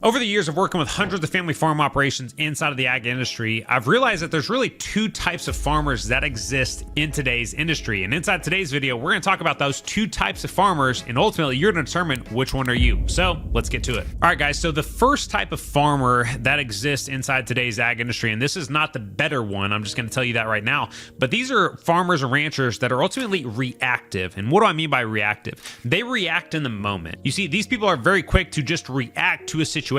Over the years of working with hundreds of family farm operations inside of the ag industry, I've realized that there's really two types of farmers that exist in today's industry. And inside today's video, we're going to talk about those two types of farmers, and ultimately you're going to determine which one are you. So let's get to it. All right, guys. So the first type of farmer that exists inside today's ag industry, and this is not the better one, I'm just going to tell you that right now, but these are farmers and ranchers that are ultimately reactive. And what do I mean by reactive? They react in the moment. You see, these people are very quick to just react to a situation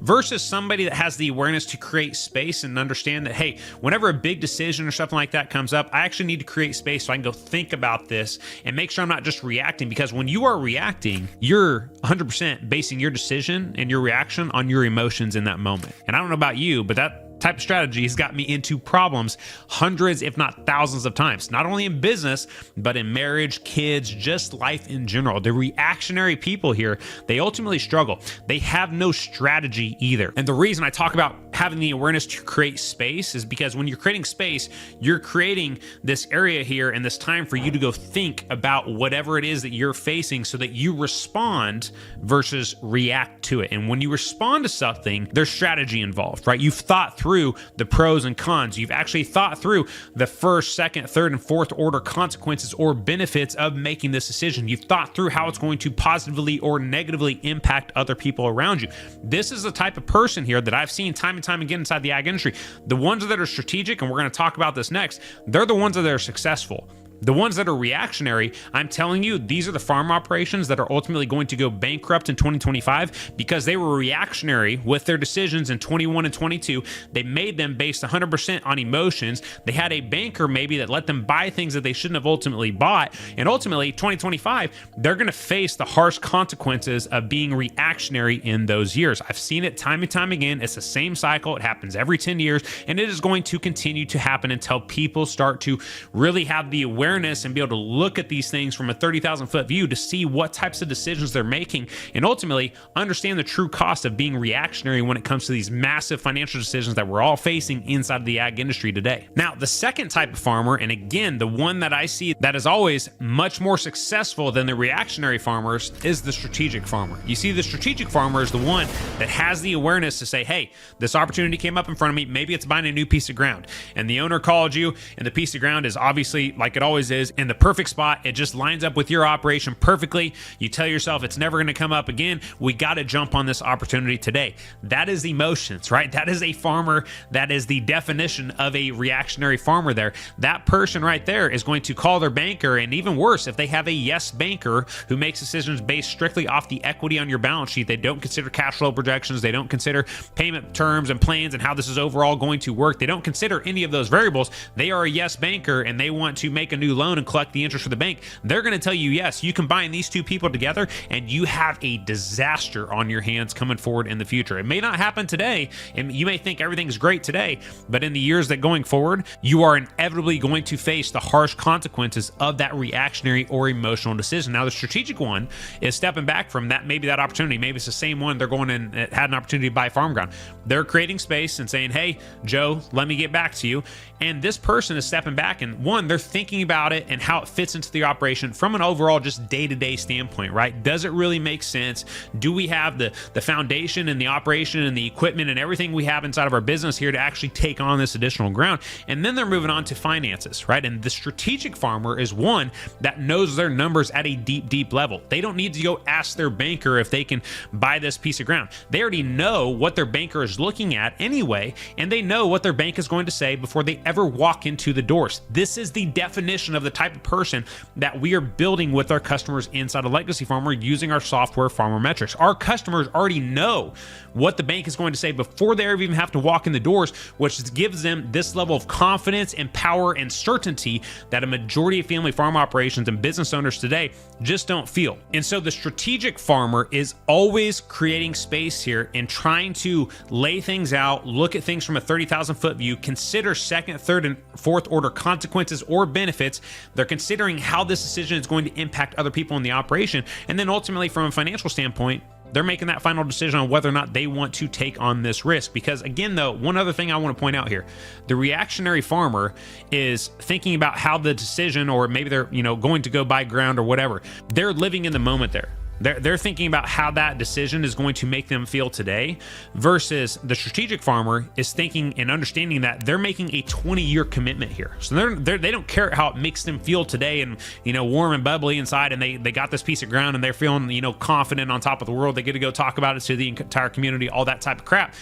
versus somebody that has the awareness to create space and understand that, hey, whenever a big decision or something like that comes up, I actually need to create space so I can go think about this and make sure I'm not just reacting. Because when you are reacting, you're 100% basing your decision and your reaction on your emotions in that moment. And I don't know about you, but that type of strategy has got me into problems hundreds, if not thousands of times, not only in business, but in marriage, kids, just life in general. The reactionary people here, they ultimately struggle. They have no strategy either. And the reason I talk about having the awareness to create space is because when you're creating space, you're creating this area here and this time for you to go think about whatever it is that you're facing so that you respond versus react to it. And when you respond to something, there's strategy involved, right? You've thought through the pros and cons. You've actually thought through the first, second, third, and fourth order consequences or benefits of making this decision. You've thought through how it's going to positively or negatively impact other people around you. This is the type of person here that I've seen time and time again inside the ag industry. The ones that are strategic, and we're going to talk about this next, they're the ones that are successful. The ones that are reactionary, I'm telling you, these are the farm operations that are ultimately going to go bankrupt in 2025 because they were reactionary with their decisions in 21 and 22. They made them based 100% on emotions. They had a banker maybe that let them buy things that they shouldn't have ultimately bought. And ultimately, 2025, they're going to face the harsh consequences of being reactionary in those years. I've seen it time and time again. It's the same cycle. It happens every 10 years, and it is going to continue to happen until people start to really have the awareness and be able to look at these things from a 30,000 foot view to see what types of decisions they're making and ultimately understand the true cost of being reactionary when it comes to these massive financial decisions that we're all facing inside of the ag industry today. Now, the second type of farmer, and again, the one that I see that is always much more successful than the reactionary farmers, is the strategic farmer. You see, the strategic farmer is the one that has the awareness to say, hey, this opportunity came up in front of me. Maybe it's buying a new piece of ground, and the owner called you, and the piece of ground is obviously, like it always is, in the perfect spot. It just lines up with your operation perfectly. You tell yourself it's never going to come up again. We got to jump on this opportunity today. That is emotions, right? That is a farmer. That is the definition of a reactionary farmer there. That person right there is going to call their banker, and even worse, if they have a yes banker who makes decisions based strictly off the equity on your balance sheet, they don't consider cash flow projections, they don't consider payment terms and plans and how this is overall going to work. They don't consider any of those variables. They are a yes banker and they want to make a new loan and collect the interest for the bank. They're going to tell you, yes, you combine these two people together and you have a disaster on your hands coming forward in the future. It may not happen today, and you may think everything's great today, but in the years that going forward, you are inevitably going to face the harsh consequences of that reactionary or emotional decision. Now, the strategic one is stepping back from that, maybe that opportunity. Maybe it's the same one. They're going and had an opportunity to buy farm ground. They're creating space and saying, hey, Joe, let me get back to you. And this person is stepping back, and one, they're thinking about it and how it fits into the operation from an overall just day-to-day standpoint, right? Does it really make sense? Do we have the foundation and the operation and the equipment and everything we have inside of our business here to actually take on this additional ground? And then they're moving on to finances, right? And the strategic farmer is one that knows their numbers at a deep, deep level. They don't need to go ask their banker if they can buy this piece of ground. They already know what their banker is looking at anyway, and they know what their bank is going to say before they ever walk into the doors. This is the definition of the type of person that we are building with our customers inside a Legacy Farmer using our software Farmer Metrics. Our customers already know what the bank is going to say before they ever even have to walk in the doors, which gives them this level of confidence and power and certainty that a majority of family farm operations and business owners today just don't feel. And so the strategic farmer is always creating space here and trying to lay things out, look at things from a 30,000 foot view, consider second, third, and fourth order consequences or benefits. They're considering how this decision is going to impact other people in the operation. And then ultimately, from a financial standpoint, they're making that final decision on whether or not they want to take on this risk. Because again, though, one other thing I want to point out here, the reactionary farmer is thinking about how the decision, or maybe they're, going to go buy ground or whatever. They're living in the moment there. They're thinking about how that decision is going to make them feel today, versus the strategic farmer is thinking and understanding that they're making a 20-year commitment here. So they don't care how it makes them feel today and, warm and bubbly inside, and they got this piece of ground and they're feeling, confident on top of the world. They get to go talk about it to the entire community, all that type of crap.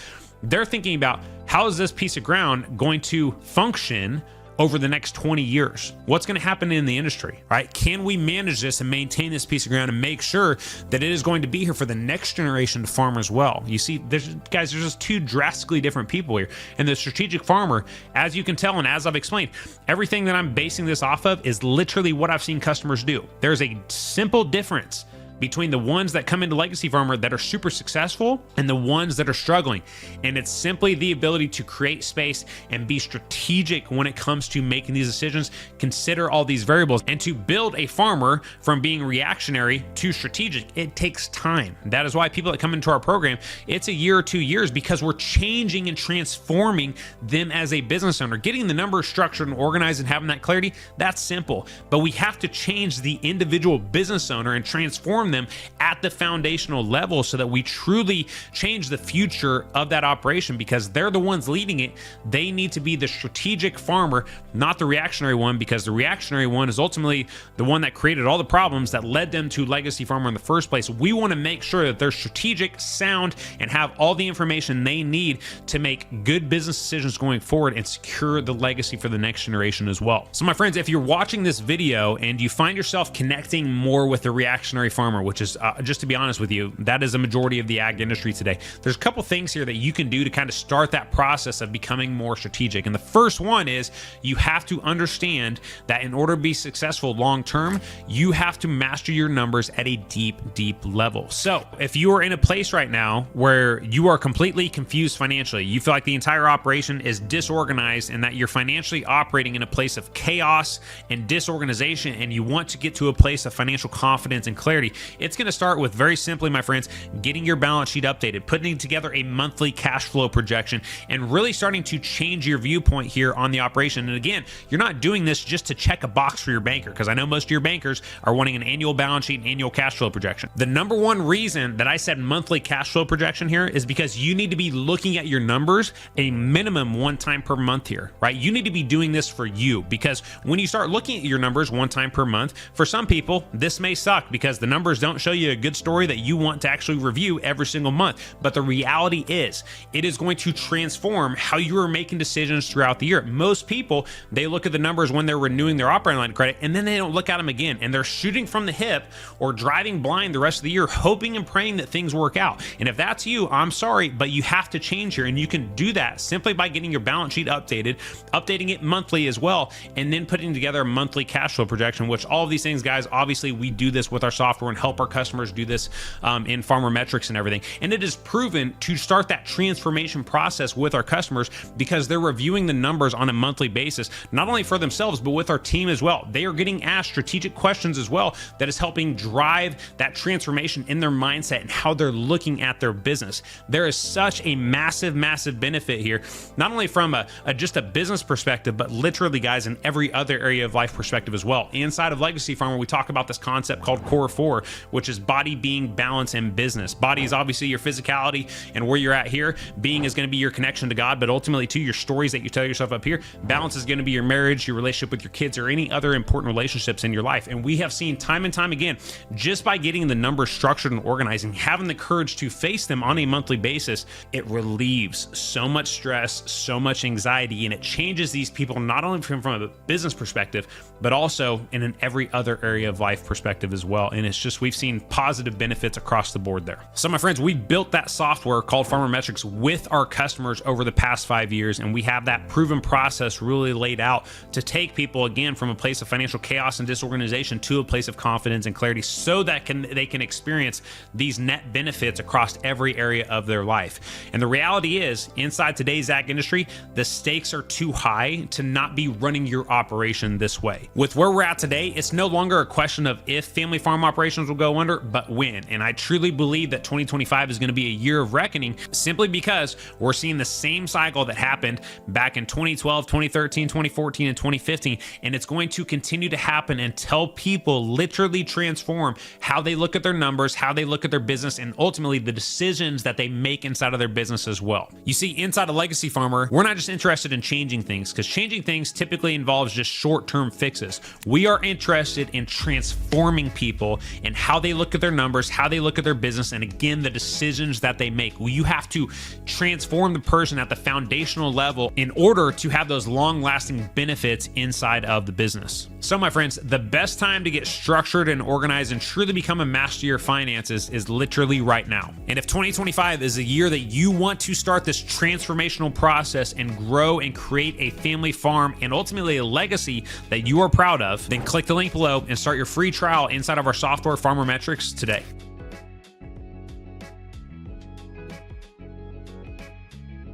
They're thinking about, how is this piece of ground going to function over the next 20 years? What's going to happen in the industry, right? Can we manage this and maintain this piece of ground and make sure that it is going to be here for the next generation to farm as well? You see, there's just two drastically different people here. And the strategic farmer, as you can tell, and as I've explained, everything that I'm basing this off of is literally what I've seen customers do. There's a simple difference between the ones that come into legacy farmer that are super successful and the ones that are struggling. And it's simply the ability to create space and be strategic when it comes to making these decisions, consider all these variables, and to build a farmer from being reactionary to strategic. It takes time. That is why people that come into our program, it's a year or 2 years, because we're changing and transforming them as a business owner. Getting the numbers structured and organized and having that clarity, that's simple. But we have to change the individual business owner and transform them at the foundational level so that we truly change the future of that operation, because they're the ones leading it. They need to be the strategic farmer, not the reactionary one, because the reactionary one is ultimately the one that created all the problems that led them to legacy farmer in the first place. We want to make sure that they're strategic, sound, and have all the information they need to make good business decisions going forward and secure the legacy for the next generation as well. So my friends, if you're watching this video and you find yourself connecting more with the reactionary farmer, which is just to be honest with you, that is a majority of the ag industry today, there's a couple things here that you can do to kind of start that process of becoming more strategic. And the first one is, you have to understand that in order to be successful long term, you have to master your numbers at a deep level. So if you are in a place right now where you are completely confused financially, you feel like the entire operation is disorganized and that you're financially operating in a place of chaos and disorganization, and you want to get to a place of financial confidence and clarity, it's going to start with, very simply, my friends, getting your balance sheet updated, putting together a monthly cash flow projection, and really starting to change your viewpoint here on the operation. And again, you're not doing this just to check a box for your banker, because I know most of your bankers are wanting an annual balance sheet and annual cash flow projection. The number one reason that I said monthly cash flow projection here is because you need to be looking at your numbers a minimum one time per month here, right? You need to be doing this for you, because when you start looking at your numbers one time per month, for some people, this may suck because the numbers don't show you a good story that you want to actually review every single month. But the reality is, it is going to transform how you are making decisions throughout the year. Most people, they look at the numbers when they're renewing their operating line of credit, and then they don't look at them again, and they're shooting from the hip or driving blind the rest of the year, hoping and praying that things work out. And if that's you, I'm sorry, but you have to change here, and you can do that simply by getting your balance sheet updated, updating it monthly as well, and then putting together a monthly cash flow projection, which all of these things, guys, obviously we do this with our software and help our customers do this in farmer metrics and everything. And it is proven to start that transformation process with our customers, because they're reviewing the numbers on a monthly basis, not only for themselves, but with our team as well. They are getting asked strategic questions as well that is helping drive that transformation in their mindset and how they're looking at their business. There is such a massive benefit here, not only from just a business perspective, but literally, guys, in every other area of life perspective as well. Inside of Legacy Farmer, we talk about this concept called Core 4, which is body, being, balance, and business. Body is obviously your physicality and where you're at here. Being is going to be your connection to God, but ultimately to your stories that you tell yourself up here. Balance is going to be your marriage, your relationship with your kids, or any other important relationships in your life. And we have seen time and time again, just by getting the numbers structured and organized and having the courage to face them on a monthly basis, it relieves so much stress, so much anxiety, and it changes these people not only from a business perspective, but also in an every other area of life perspective as well. And it's just, we've seen positive benefits across the board there. So my friends, we built that software called Farmer Metrics with our customers over the past 5 years, and we have that proven process really laid out to take people, again, from a place of financial chaos and disorganization to a place of confidence and clarity, so that they can experience these net benefits across every area of their life. And the reality is, inside today's ag industry, the stakes are too high to not be running your operation this way. With where we're at today, it's no longer a question of if family farm operations will go under, but when. And I truly believe that 2025 is going to be a year of reckoning, simply because we're seeing the same cycle that happened back in 2012, 2013, 2014, and 2015. And it's going to continue to happen until people literally transform how they look at their numbers, how they look at their business, and ultimately the decisions that they make inside of their business as well. You see, inside a legacy farmer, we're not just interested in changing things, because changing things typically involves just short-term fixes. We are interested in transforming people and how they look at their numbers, how they look at their business, and again, the decisions that they make. Well, you have to transform the person at the foundational level in order to have those long-lasting benefits inside of the business. So my friends, the best time to get structured and organized and truly become a master of your finances is literally right now. And if 2025 is a year that you want to start this transformational process and grow and create a family farm and ultimately a legacy that you are proud of, then click the link below and start your free trial inside of our software, Farmer Metrics, today.